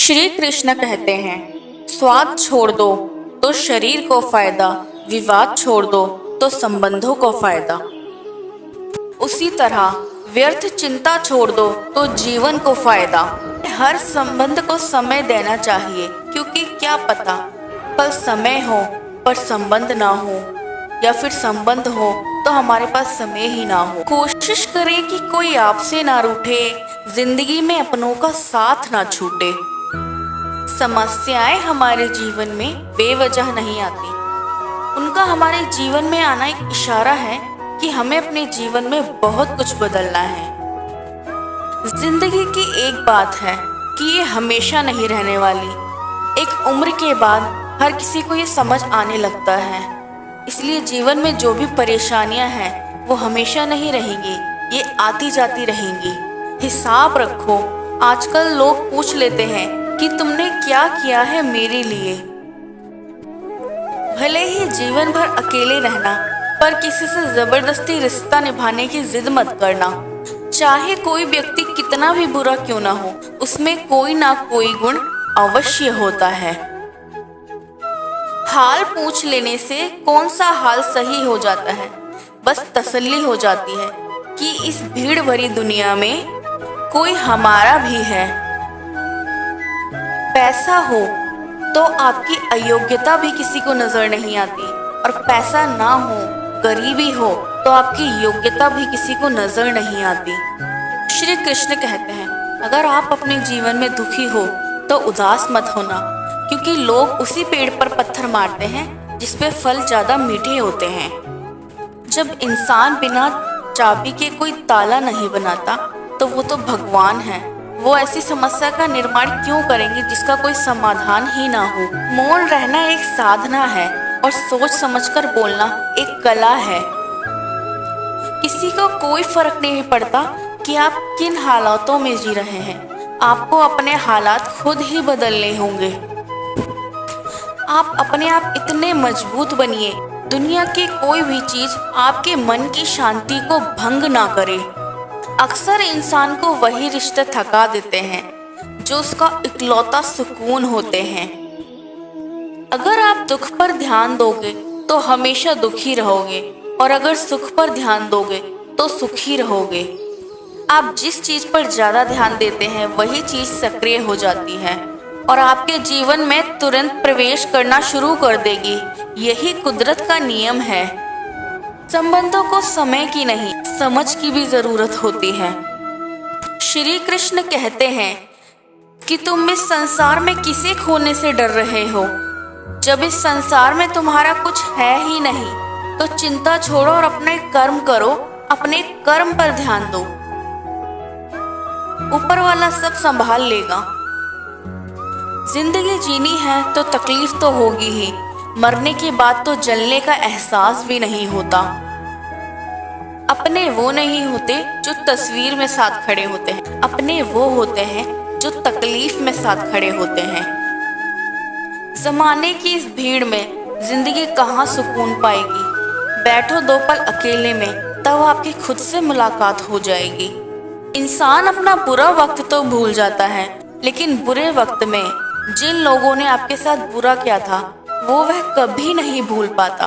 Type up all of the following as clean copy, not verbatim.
श्री कृष्ण कहते हैं, स्वाद छोड़ दो तो शरीर को फायदा, विवाद छोड़ दो तो संबंधों को फायदा। उसी तरह व्यर्थ चिंता छोड़ दो तो जीवन को फायदा। हर संबंध को समय देना चाहिए, क्योंकि क्या पता कल समय हो पर संबंध ना हो, या फिर संबंध हो तो हमारे पास समय ही ना हो। कोशिश करें कि कोई आपसे ना रूठे, जिंदगी में अपनों का साथ ना छूटे। समस्याएं हमारे जीवन में बेवजह नहीं आती, उनका हमारे जीवन में आना एक इशारा है कि हमें अपने जीवन में बहुत कुछ बदलना है। जिंदगी की एक बात है कि ये हमेशा नहीं रहने वाली। एक उम्र के बाद हर किसी को ये समझ आने लगता है। इसलिए जीवन में जो भी परेशानियां हैं वो हमेशा नहीं रहेंगी, ये आती जाती रहेंगी। हिसाब रखो। आजकल लोग पूछ लेते हैं कि तुमने क्या किया है मेरे लिए। भले ही जीवन भर अकेले रहना, पर किसी से जबरदस्ती रिश्ता निभाने की जिद मत करना। चाहे कोई व्यक्ति कितना भी बुरा क्यों ना हो, उसमें कोई ना कोई गुण अवश्य होता है। हाल पूछ लेने से कौन सा हाल सही हो जाता है, बस तसल्ली हो जाती है कि इस भीड़ भरी दुनिया में कोई हमारा भी है। पैसा हो तो आपकी अयोग्यता भी किसी को नजर नहीं आती, और पैसा ना हो, गरीबी हो तो आपकी योग्यता भी किसी को नजर नहीं आती। श्री कृष्ण कहते हैं, अगर आप अपने जीवन में दुखी हो तो उदास मत होना, क्योंकि लोग उसी पेड़ पर पत्थर मारते हैं जिसपे फल ज्यादा मीठे होते हैं। जब इंसान बिना चाबी के कोई ताला नहीं बनाता तो वो तो भगवान है। वो ऐसी समस्या का निर्माण क्यों करेंगे जिसका कोई समाधान ही ना हो। मौन रहना एक साधना है, और सोच समझकर बोलना एक कला है। किसी को कोई फर्क नहीं पड़ता कि आप किन हालातों में जी रहे हैं, आपको अपने हालात खुद ही बदलने होंगे। आप अपने आप इतने मजबूत बनिए, दुनिया की कोई भी चीज आपके मन की शांति को भंग ना करे। अक्सर इंसान को वही रिश्ते थका देते हैं जो उसका इकलौता सुकून होते हैं। अगर आप दुख पर ध्यान दोगे तो हमेशा दुखी रहोगे, और अगर सुख पर ध्यान दोगे तो सुखी रहोगे। आप जिस चीज पर ज्यादा ध्यान देते हैं वही चीज सक्रिय हो जाती है और आपके जीवन में तुरंत प्रवेश करना शुरू कर देगी। यही कुदरत का नियम है। संबंधों को समय की नहीं, समझ की भी जरूरत होती है। श्री कृष्ण कहते हैं कि तुम इस संसार में किसे खोने से डर रहे हो। जब इस संसार में तुम्हारा कुछ है ही नहीं तो चिंता छोड़ो और अपने कर्म करो, अपने कर्म पर ध्यान दो। ऊपर वाला सब संभाल लेगा। जिंदगी जीनी है तो तकलीफ तो होगी ही, मरने के बाद तो जलने का एहसास भी नहीं होता। अपने वो नहीं होते जो तस्वीर में साथ खड़े होते हैं, अपने वो होते हैं जो तकलीफ में साथ खड़े होते हैं। जमाने की इस भीड़ में जिंदगी कहाँ सुकून पाएगी। बैठो दो पल अकेले में, तब आपकी खुद से मुलाकात हो जाएगी। इंसान अपना बुरा वक्त तो भूल जाता है, लेकिन बुरे वक्त में जिन लोगों ने आपके साथ बुरा किया था वो वह कभी नहीं भूल पाता।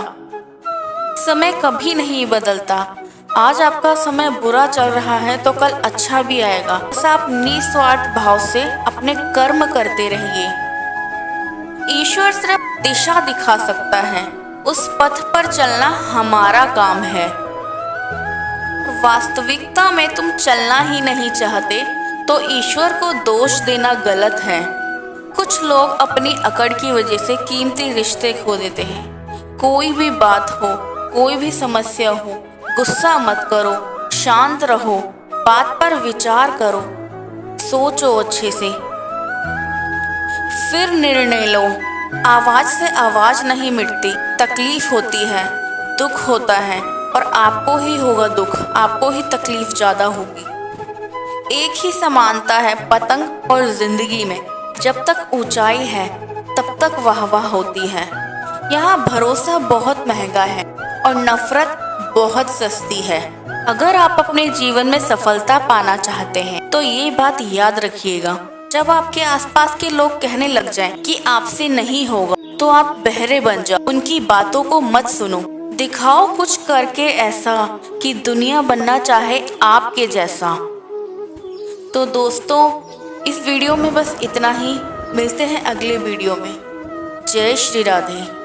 समय कभी नहीं बदलता। आज आपका समय बुरा चल रहा है तो कल अच्छा भी आएगा। बस आप निस्वार्थ भाव से अपने कर्म करते रहिए। ईश्वर सिर्फ दिशा दिखा सकता है, उस पथ पर चलना हमारा काम है। वास्तविकता में तुम चलना ही नहीं चाहते तो ईश्वर को दोष देना गलत है। कुछ लोग अपनी अकड़ की वजह से कीमती रिश्ते खो देते हैं। कोई भी बात हो, कोई भी समस्या हो, गुस्सा मत करो, शांत रहो, बात पर विचार करो, सोचो अच्छे से, फिर निर्णय लो। आवाज से आवाज नहीं मिटती, तकलीफ होती है, दुख होता है, और आपको ही होगा दुख, आपको ही तकलीफ ज्यादा होगी। एक ही समानता है पतंग और जिंदगी में, जब तक ऊंचाई है तब तक वाहवाह होती है। यहाँ भरोसा बहुत महंगा है और नफरत बहुत सस्ती है। अगर आप अपने जीवन में सफलता पाना चाहते हैं तो ये बात याद रखिएगा, जब आपके आसपास के लोग कहने लग जाएं कि आपसे नहीं होगा, तो आप बहरे बन जाओ, उनकी बातों को मत सुनो। दिखाओ कुछ करके ऐसा कि दुनिया बनना चाहे आपके जैसा। तो दोस्तों, इस वीडियो में बस इतना ही। मिलते हैं अगले वीडियो में। जय श्री राधे।